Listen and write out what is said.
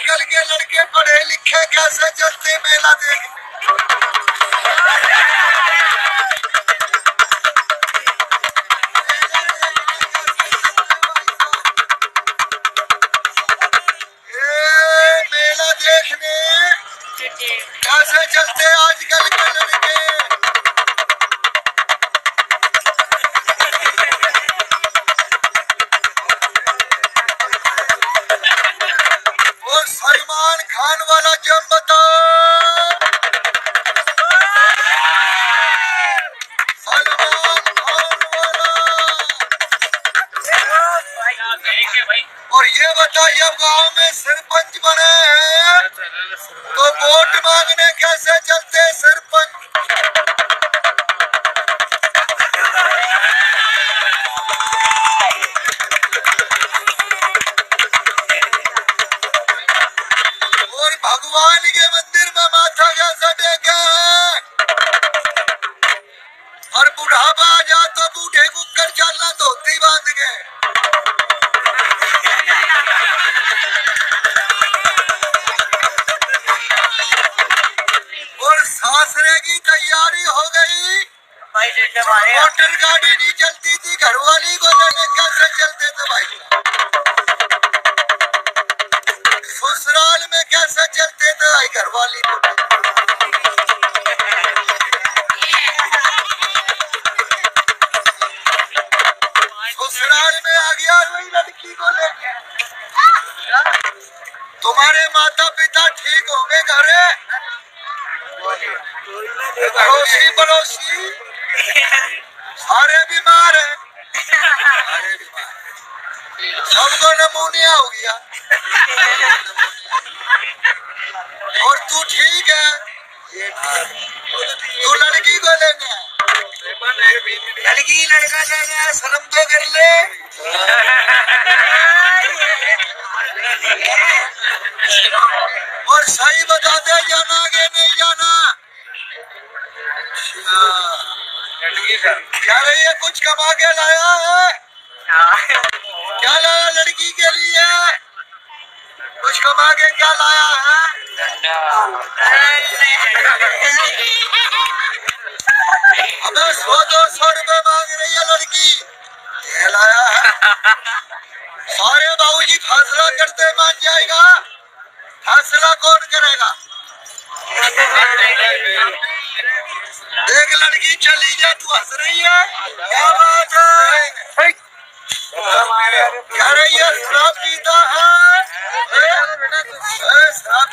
आजकल के लड़के पढ़े लिखे कैसे चलते मेला देख। मेला देखने कैसे चलते आजकल के लड़के। और सलमान खान वाला जब बता, सलमान खान वाला। और ये बता जब गांव में सरपंच बने हैं तो वोट मांगने कैसे चलते सरपंच। और भगवान के मंदिर में माथा कैसे टेके। और बुढ़ापा आ जा तो बूढ़े कुकर चलना धोती बांध के। और सासरे की तैयारी हो गई, मोटर गाड़ी नहीं चलती थी, घरवाली को लेने कैसे चलते थे भाई। ससुराल में कैसे चलते थे भाई घरवाली को। ससुराल में आ गया वही लड़की को लेके। तुम्हारे माता पिता ठीक होंगे घरे, पड़ोसी पड़ोसी सारे बीमार है, सबको नमूनिया हो गया। और तू ठीक है, तू लड़की को लेने है। लड़की लड़का लेने शर्म तो कर ले। और सही बता दे जाना आगे नहीं जाना। क्या रही है, कुछ कमा के लाया है? क्या लाया लड़की के लिए? कुछ कमा के क्या लाया है? हमें 100-200 रुपए मांग रही है लड़की, ये लाया है। सारे बाबूजी फैसला करते मान जाएगा, फैसला कौन करेगा? देख लड़की चली जा, तू हंस रही है, क्या बात है? कह रही है शराब पीता है, शराब